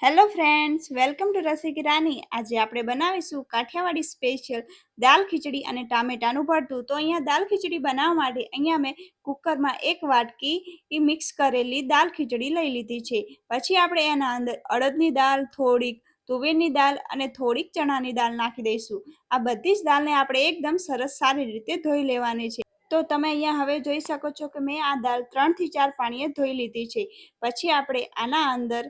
Hello friends, welcome to રસીકી રાની. આજે આપણે બનાવીશું કાઠિયાવાડી સ્પેશિયલ દાલ ખીચડી અને ટામેટાનું ભરતું. તો અહીંયા દાલ ખીચડી બનાવવા માટે અહીંયા મેં કુકરમાં એક વાટકી મિક્સ કરેલી દાલ ખીચડી લઈ લીધી છે. પછી આપણે એના અંદર અડદની દાળ, થોડીક તુવેરની દાળ અને થોડીક ચણાની દાળ નાખી દઈશું. આ બધી જ દાળને આપણે એકદમ સરસ સારી રીતે ધોઈ લેવાની છે. તો તમે અહીંયા હવે જોઈ શકો છો કે મેં આ દાળ 3 થી 4 પાણીએ ધોઈ લીધી છે. પછી આપણે આના અંદર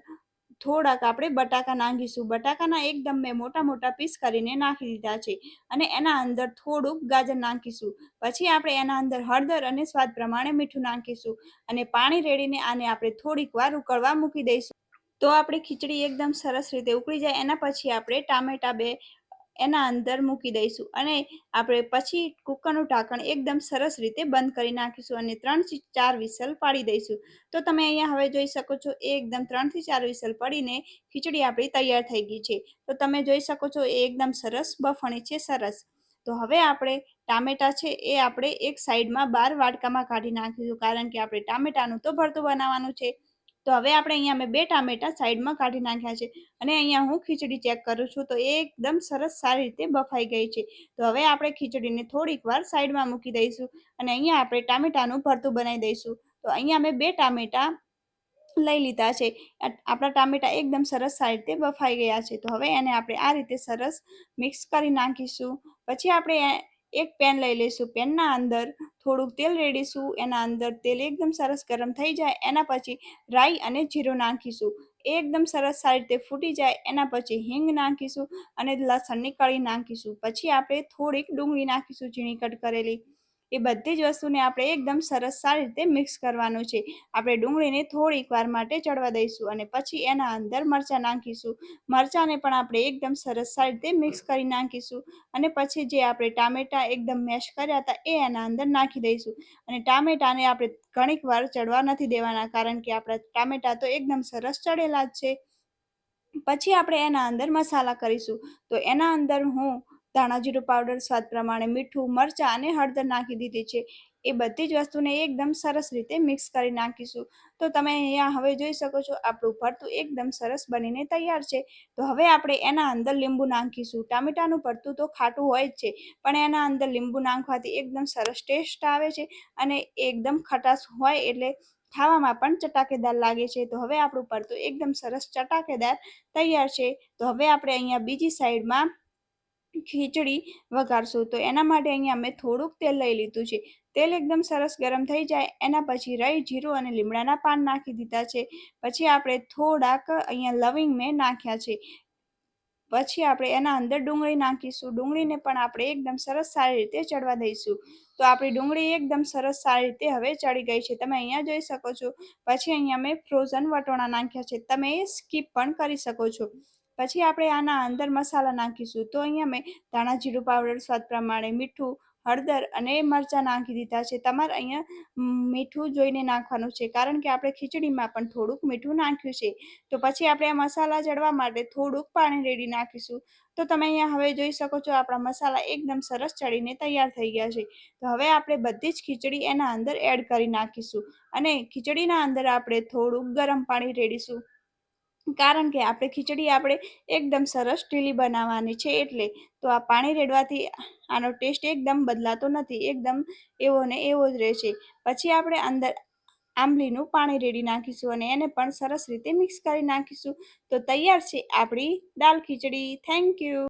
થોડાક આપણે બટાકા નાખીશું. બટાકાના એકદમ મેં મોટા મોટા પીસ કરીને નાખી દીધા છે અને એના અંદર થોડુંક ગાજર નાખીશું. પછી આપણે એના અંદર હળદર અને સ્વાદ પ્રમાણે મીઠું નાખીશું અને પાણી રેડીને આને આપણે થોડીક વાર ઉકળવા મૂકી દઈશું. તો આપણી ખીચડી એકદમ સરસ રીતે ઉકળી જાય એના પછી આપણે ટામેટા બે એના અંદર મૂકી દઈશું અને આપણે પછી કુકરનું ઢાંકણ એકદમ સરસ રીતે બંધ કરી નાખીશું અને 3 થી 4 વિસલ પાડી દઈશું. તો તમે અહીંયા હવે જોઈ શકો છો એકદમ 3 થી 4 વિસલ પડીને ખીચડી આપણી તૈયાર થઈ ગઈ છે. તો તમે જોઈ શકો છો એ એકદમ સરસ બફણી છે, સરસ. તો હવે આપણે ટામેટા છે એ આપણે એક સાઈડમાં 12 વાટકામાં કાઢી નાખીશું, કારણ કે આપણે ટામેટાનું તો ભરતું બનાવવાનું છે. તો હવે આપણે અહીંયા મેં 2 ટામેટા સાઈડમાં કાઢી નાખ્યા છે અને અહીંયા હું ખીચડી ચેક કરું છું તો એ એકદમ સરસ સારી રીતે બફાઈ ગઈ છે. તો હવે આપણે ખીચડીને થોડીક વાર સાઈડમાં મૂકી દઈશું અને અહીંયા આપણે ટામેટાનું ભરતું બનાવી દઈશું. તો અહીંયા મેં 2 ટામેટા લઈ લીધા છે. આપણા ટામેટા એકદમ સરસ સારી રીતે બફાઈ ગયા છે. તો હવે એને આપણે આ રીતે સરસ મિક્સ કરી નાખીશું. પછી આપણે એક પેન લઈ લઈશું. પેનના અંદર થોડુંક તેલ રેડીશું. એના અંદર તેલ એકદમ સરસ ગરમ થઈ જાય એના પછી રાઈ અને જીરું નાખીશું. એકદમ સરસ સારી રીતે ફૂટી જાય એના પછી હિંગ નાખીશું અને લસણની કળી નાખીશું. પછી આપણે થોડીક ડુંગળી નાખીશું, ઝીણી કટ કરેલી. એ બધી જ વસ્તુને આપણે એકદમ સરસ સારી રીતે મિક્સ કરવાનું છે. આપણે ડુંગળીને થોડીક વાર માટે ચડવા દઈશું અને પછી એના અંદર મરચાં નાખીશું. મરચાંને પણ આપણે એકદમ સરસ સારી રીતે મિક્સ કરી નાખીશું અને પછી જે આપણે ટામેટા એકદમ મેશ કર્યા હતા એ એના અંદર નાખી દઈશું અને ટામેટાને આપણે ઘણીક વાર ચડવા નથી દેવાના, કારણ કે આપણા ટામેટા તો એકદમ સરસ ચડેલા જ છે. પછી આપણે એના અંદર મસાલા કરીશું. તો એના અંદર હું ધાણા જીરું પાવડર, સ્વાદ પ્રમાણે મીઠું, મરચાં અને હળદર નાખી દીધી છે. એ બધી જ વસ્તુને એકદમ સરસ રીતે મિક્સ કરી નાખીશું. તો તમે અહીંયા હવે જોઈ શકો છો આપણું ભરતું એકદમ સરસ બનીને તૈયાર છે. તો હવે આપણે એના અંદર લીંબુ નાખીશું. ટામેટાનું ભરતું તો ખાટું હોય જ છે, પણ એના અંદર લીંબુ નાખવાથી એકદમ સરસ ટેસ્ટ આવે છે અને એકદમ ખટાશ હોય એટલે ખાવામાં પણ ચટાકેદાર લાગે છે. તો હવે આપણું ભરતું એકદમ સરસ ચટાકેદાર તૈયાર છે. તો હવે આપણે અહીંયા બીજી સાઈડમાં ખીચડી વઘારશું. તો એના માટે અહીંયા મેં થોડુંક તેલ લઈ લીધું છે. તેલ એકદમ સરસ ગરમ થઈ જાય એના પછી રાઈ, જીરું અને લીમડાના પાન નાખી દીધા છે. પછી આપણે થોડાક અહીંયા લવિંગ મેં નાખ્યા છે. પછી આપણે એના અંદર ડુંગળી નાખીશું. ડુંગળીને પણ આપણે એકદમ સરસ સારી રીતે ચડવા દઈશું. તો આપણી ડુંગળી એકદમ સરસ સારી રીતે હવે ચડી ગઈ છે, તમે અહીંયા જોઈ શકો છો. પછી અહીંયા મેં ફ્રોઝન વટોણા નાખ્યા છે, તમે એ સ્કીપ પણ કરી શકો છો. પછી આપણે આના અંદર મસાલા નાખીશું. તો અહીંયા મેં ધાણા જીરું પાવડર, સ્વાદ પ્રમાણે મીઠું, હળદર અને મરચાં નાખી દીધા છે. તમારે અહીંયા મીઠું જોઈને નાખવાનું છે, કારણ કે આપણે ખીચડીમાં પણ થોડુંક મીઠું નાખ્યું છે. તો પછી આપણે આ મસાલા ચડવા માટે થોડુંક પાણી રેડી નાખીશું. તો તમે અહીંયા હવે જોઈ શકો છો આપણા મસાલા એકદમ સરસ ચડીને તૈયાર થઈ ગયા છે. તો હવે આપણે બધી જ ખીચડી એના અંદર એડ કરી નાખીશું અને ખીચડીના અંદર આપણે થોડુંક ગરમ પાણી રેડીશું, કારણ કે આપણે ખીચડી આપણે એકદમ સરસ ઢીલી બનાવવાની છે એટલે. તો આ પાણી રેડવાથી આનો ટેસ્ટ એકદમ બદલાતો નથી, એકદમ એવો ને એવો જ રહે છે. પછી આપણે અંદર આંબલીનું પાણી રેડી નાખીશું અને એને પણ સરસ રીતે મિક્સ કરી નાખીશું. તો તૈયાર છે આપણી દાલ ખીચડી. Thank you.